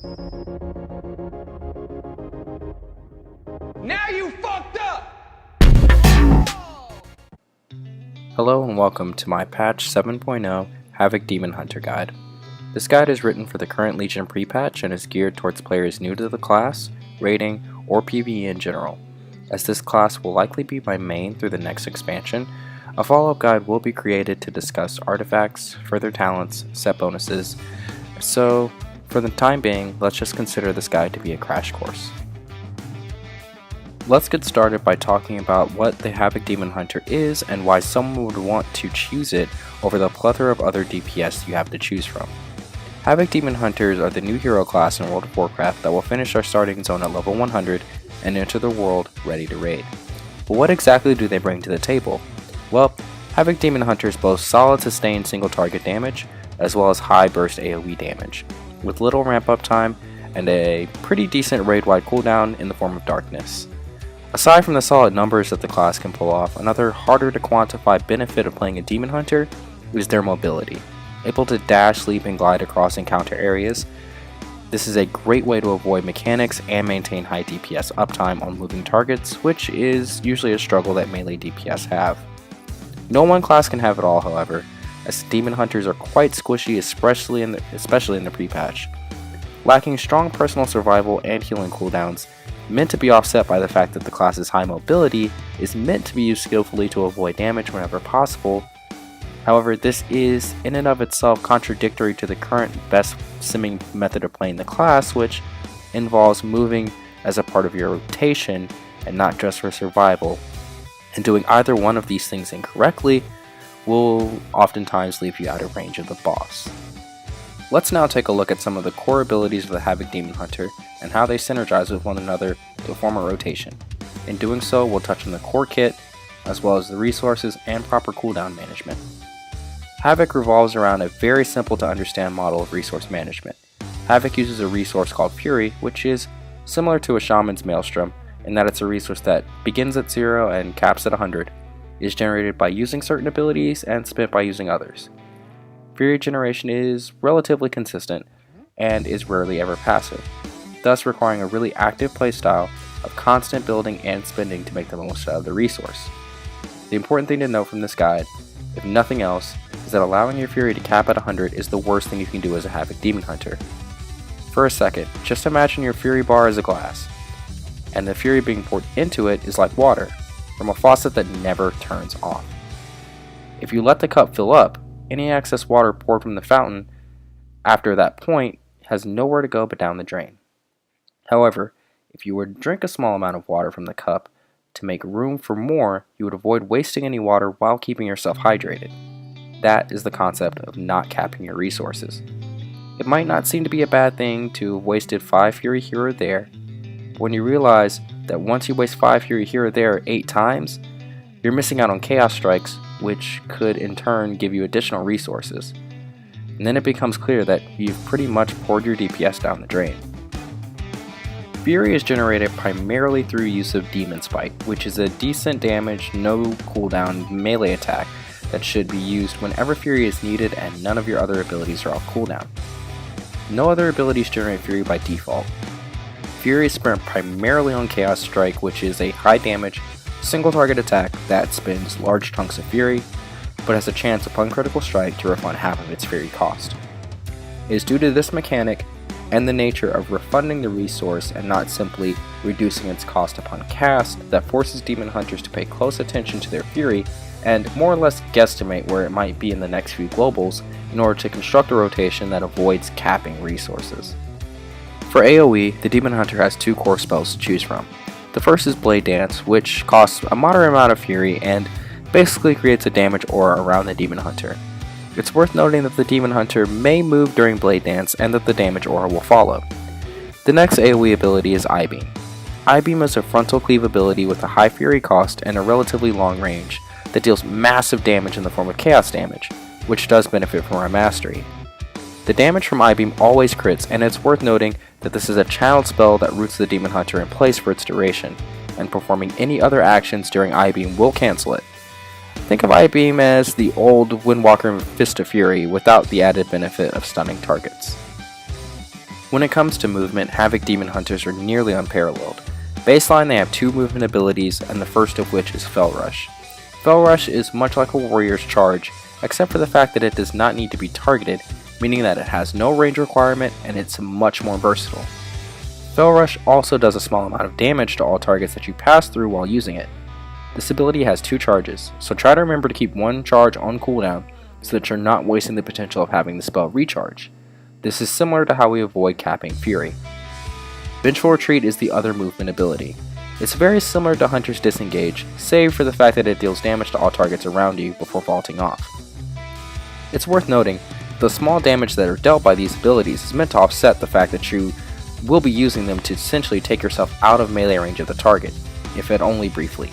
Now you fucked up! Hello and welcome to my patch 7.0 Havoc Demon Hunter guide. This guide is written for the current Legion pre-patch and is geared towards players new to the class, raiding, or PvE in general. As this class will likely be my main through the next expansion, a follow-up guide will be created to discuss artifacts, further talents, set bonuses, so for the time being, let's just consider this guide to be a crash course. Let's get started by talking about what the Havoc Demon Hunter is and why someone would want to choose it over the plethora of other DPS you have to choose from. Havoc Demon Hunters are the new hero class in World of Warcraft that will finish our starting zone at level 100 and enter the world ready to raid. But what exactly do they bring to the table? Well, Havoc Demon Hunters boast solid sustained single target damage as well as high burst AoE damage, with little ramp up time and a pretty decent raid-wide cooldown in the form of darkness. Aside from the solid numbers that the class can pull off, another harder to quantify benefit of playing a Demon Hunter is their mobility. Able to dash, leap, and glide across encounter areas, this is a great way to avoid mechanics and maintain high DPS uptime on moving targets, which is usually a struggle that melee DPS have. No one class can have it all, however, as Demon Hunters are quite squishy, especially in the pre-patch. Lacking strong personal survival and healing cooldowns, meant to be offset by the fact that the class's high mobility is meant to be used skillfully to avoid damage whenever possible. However, this is in and of itself contradictory to the current best simming method of playing the class, which involves moving as a part of your rotation and not just for survival, and doing either one of these things incorrectly will oftentimes leave you out of range of the boss. Let's now take a look at some of the core abilities of the Havoc Demon Hunter and how they synergize with one another to form a rotation. In doing so, we'll touch on the core kit, as well as the resources and proper cooldown management. Havoc revolves around a very simple to understand model of resource management. Havoc uses a resource called Fury, which is similar to a Shaman's Maelstrom in that it's a resource that begins at 0 and caps at 100, is generated by using certain abilities and spent by using others. Fury generation is relatively consistent and is rarely ever passive, thus requiring a really active playstyle of constant building and spending to make the most out of the resource. The important thing to note from this guide, if nothing else, is that allowing your Fury to cap at 100 is the worst thing you can do as a Havoc Demon Hunter. For a second, just imagine your Fury bar as a glass, and the Fury being poured into it is like water, from a faucet that never turns off. If you let the cup fill up, any excess water poured from the fountain after that point has nowhere to go but down the drain. However, if you were to drink a small amount of water from the cup to make room for more, you would avoid wasting any water while keeping yourself hydrated. That is the concept of not capping your resources. It might not seem to be a bad thing to have wasted 5 Fury here or there, but when you realize that once you waste 5 Fury here or there 8 times, you're missing out on Chaos Strikes, which could in turn give you additional resources. And then it becomes clear that you've pretty much poured your DPS down the drain. Fury is generated primarily through use of Demon Spike, which is a decent damage, no cooldown melee attack that should be used whenever Fury is needed and none of your other abilities are off cooldown. No other abilities generate Fury by default. Fury is spent primarily on Chaos Strike, which is a high damage, single target attack that spends large chunks of Fury, but has a chance upon critical strike to refund half of its Fury cost. It is due to this mechanic and the nature of refunding the resource and not simply reducing its cost upon cast that forces Demon Hunters to pay close attention to their Fury and more or less guesstimate where it might be in the next few globals in order to construct a rotation that avoids capping resources. For AoE, the Demon Hunter has 2 core spells to choose from. The first is Blade Dance, which costs a moderate amount of Fury and basically creates a damage aura around the Demon Hunter. It's worth noting that the Demon Hunter may move during Blade Dance and that the damage aura will follow. The next AoE ability is I-Beam. I-Beam is a frontal cleave ability with a high Fury cost and a relatively long range that deals massive damage in the form of chaos damage, which does benefit from our mastery. The damage from I-Beam always crits, and it's worth noting that this is a channeled spell that roots the Demon Hunter in place for its duration, and performing any other actions during I-Beam will cancel it. Think of I-Beam as the old Windwalker Fist of Fury without the added benefit of stunning targets. When it comes to movement, Havoc Demon Hunters are nearly unparalleled. Baseline, they have 2 movement abilities, and the first of which is Fell Rush. Fell Rush is much like a warrior's charge, except for the fact that it does not need to be targeted, meaning that it has no range requirement and it's much more versatile. Fell Rush also does a small amount of damage to all targets that you pass through while using it. This ability has 2 charges, so try to remember to keep 1 charge on cooldown so that you're not wasting the potential of having the spell recharge. This is similar to how we avoid capping Fury. Vengeful Retreat is the other movement ability. It's very similar to Hunter's Disengage, save for the fact that it deals damage to all targets around you before vaulting off. It's worth noting, the small damage that are dealt by these abilities is meant to offset the fact that you will be using them to essentially take yourself out of melee range of the target, if it only briefly.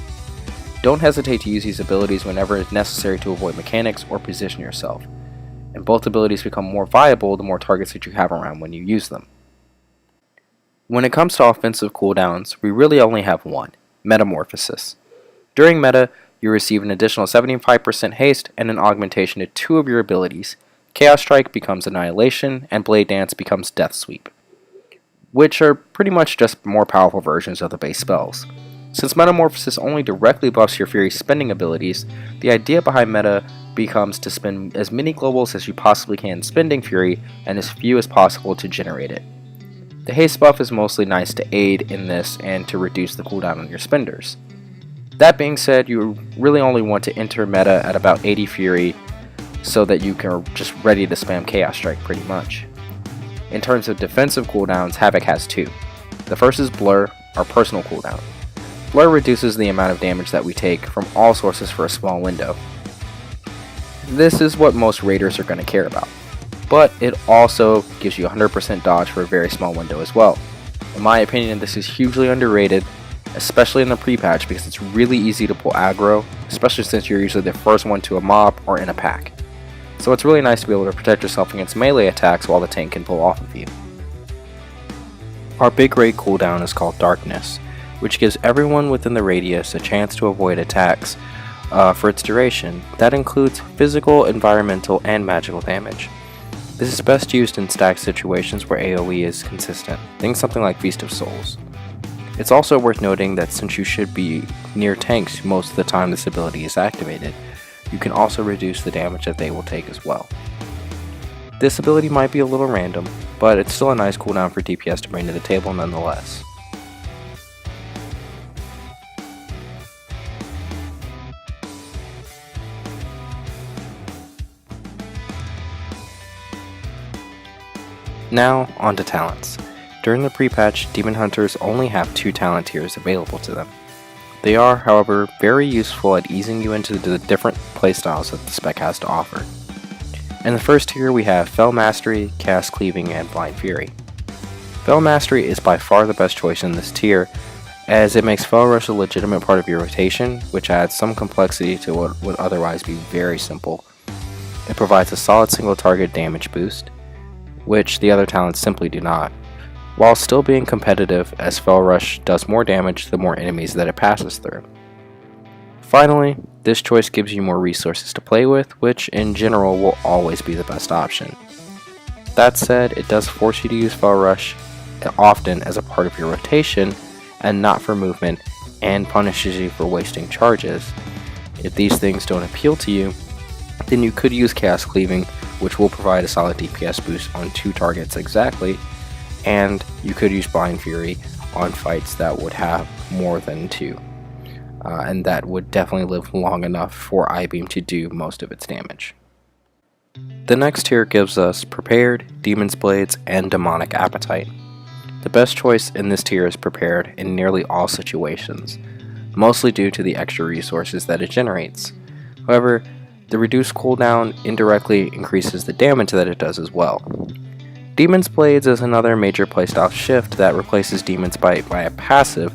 Don't hesitate to use these abilities whenever it's necessary to avoid mechanics or position yourself, and both abilities become more viable the more targets that you have around when you use them. When it comes to offensive cooldowns, we really only have one, Metamorphosis. During meta, you receive an additional 75% haste and an augmentation to 2 of your abilities. Chaos Strike becomes Annihilation, and Blade Dance becomes Death Sweep, which are pretty much just more powerful versions of the base spells. Since Metamorphosis only directly buffs your Fury spending abilities, the idea behind meta becomes to spend as many globals as you possibly can spending Fury and as few as possible to generate it. The haste buff is mostly nice to aid in this and to reduce the cooldown on your spenders. That being said, you really only want to enter meta at about 80 Fury so that you are just ready to spam Chaos Strike pretty much. In terms of defensive cooldowns, Havoc has 2. The first is Blur, our personal cooldown. Blur reduces the amount of damage that we take from all sources for a small window. This is what most raiders are going to care about, but it also gives you 100% dodge for a very small window as well. In my opinion, this is hugely underrated, especially in the pre-patch because it's really easy to pull aggro, especially since you're usually the first one to a mob or in a pack. So it's really nice to be able to protect yourself against melee attacks while the tank can pull off of you. Our big raid cooldown is called Darkness, which gives everyone within the radius a chance to avoid attacks for its duration. That includes physical, environmental, and magical damage. This is best used in stack situations where AoE is consistent, think something like Feast of Souls. It's also worth noting that since you should be near tanks most of the time this ability is activated, you can also reduce the damage that they will take as well. This ability might be a little random, but it's still a nice cooldown for DPS to bring to the table nonetheless. Now, on to talents. During the pre-patch, Demon Hunters only have 2 talent tiers available to them. They are, however, very useful at easing you into the different playstyles that the spec has to offer. In the first tier we have Fell Mastery, Chaos Cleaving, and Blind Fury. Fell Mastery is by far the best choice in this tier, as it makes Fell Rush a legitimate part of your rotation, which adds some complexity to what would otherwise be very simple. It provides a solid single target damage boost, which the other talents simply do not, while still being competitive as Fell Rush does more damage the more enemies that it passes through. Finally, this choice gives you more resources to play with, which in general will always be the best option. That said, it does force you to use Fell Rush often as a part of your rotation and not for movement, and punishes you for wasting charges. If these things don't appeal to you, then you could use Chaos Cleaving, which will provide a solid DPS boost on 2 targets exactly, and you could use Blind Fury on fights that would have more than 2. And that would definitely live long enough for I-Beam to do most of its damage. The next tier gives us Prepared, Demon's Blades, and Demonic Appetite. The best choice in this tier is Prepared in nearly all situations, mostly due to the extra resources that it generates. However, the reduced cooldown indirectly increases the damage that it does as well. Demon's Blades is another major playstyle shift that replaces Demon's Bite by a passive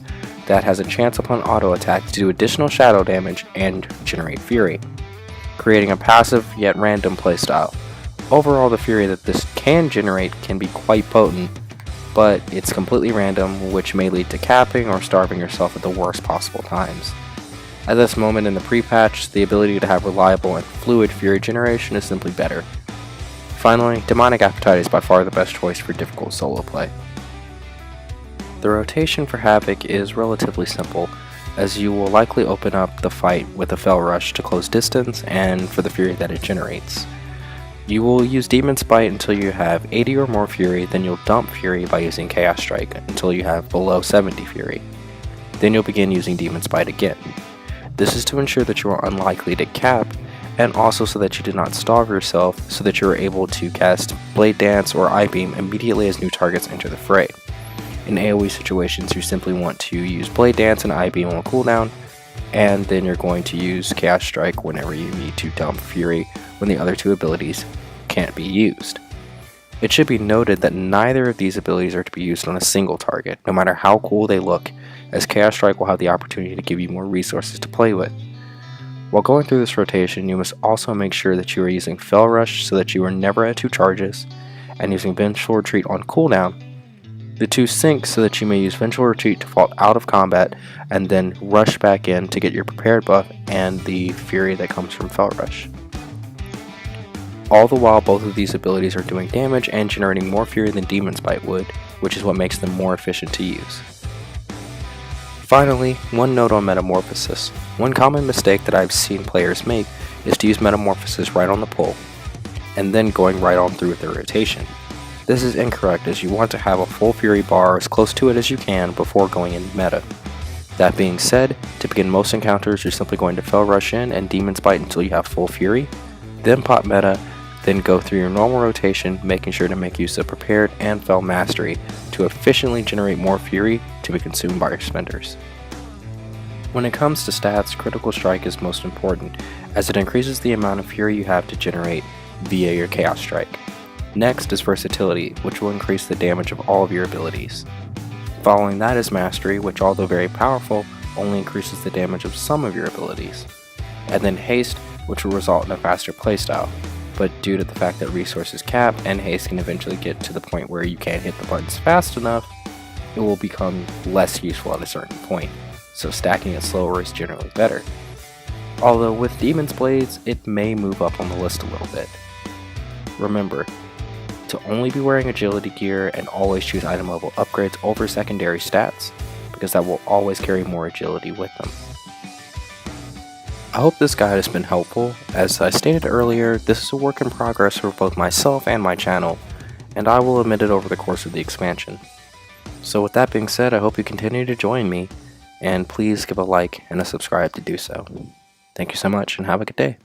that has a chance upon auto attack to do additional shadow damage and generate Fury, creating a passive yet random playstyle. Overall, the Fury that this can generate can be quite potent, but it's completely random, which may lead to capping or starving yourself at the worst possible times. At this moment in the pre-patch, the ability to have reliable and fluid Fury generation is simply better. Finally, Demonic Appetite is by far the best choice for difficult solo play. The rotation for Havoc is relatively simple, as you will likely open up the fight with a Fel Rush to close distance and for the fury that it generates. You will use Demon's Bite until you have 80 or more fury, then you'll dump fury by using Chaos Strike until you have below 70 fury. Then you'll begin using Demon's Bite again. This is to ensure that you are unlikely to cap, and also so that you do not starve yourself, so that you are able to cast Blade Dance or Eye Beam immediately as new targets enter the fray. In AoE situations, you simply want to use Blade Dance and Eye Beam on cooldown, and then you're going to use Chaos Strike whenever you need to dump fury when the other two abilities can't be used. It should be noted that neither of these abilities are to be used on a single target, no matter how cool they look, as Chaos Strike will have the opportunity to give you more resources to play with. While going through this rotation, you must also make sure that you are using Fel Rush so that you are never at 2 charges, and using Vengeful Retreat on cooldown. The two sync so that you may use Vengeful Retreat to fall out of combat and then rush back in to get your prepared buff and the fury that comes from Fel Rush. All the while, both of these abilities are doing damage and generating more fury than Demon's Bite would, which is what makes them more efficient to use. Finally, one note on Metamorphosis. One common mistake that I've seen players make is to use Metamorphosis right on the pull, and then going right on through with the rotation. This is incorrect, as you want to have a full fury bar as close to it as you can before going in meta. That being said, to begin most encounters you're simply going to Fel Rush in and Demon's Bite until you have full fury, then pop meta, then go through your normal rotation, making sure to make use of Prepared and Fel Mastery to efficiently generate more fury to be consumed by your spenders. When it comes to stats, Critical Strike is most important, as it increases the amount of fury you have to generate via your Chaos Strike. Next is Versatility, which will increase the damage of all of your abilities. Following that is Mastery, which although very powerful, only increases the damage of some of your abilities. And then Haste, which will result in a faster playstyle, but due to the fact that resources cap and haste can eventually get to the point where you can't hit the buttons fast enough, it will become less useful at a certain point, so stacking it slower is generally better. Although with Demon's Blades, it may move up on the list a little bit. Remember to only be wearing agility gear and always choose item level upgrades over secondary stats, because that will always carry more agility with them. I hope this guide has been helpful. As I stated earlier, this is a work in progress for both myself and my channel, and I will admit it over the course of the expansion. So with that being said, I hope you continue to join me, and please give a like and a subscribe to do so. Thank you so much, and have a good day.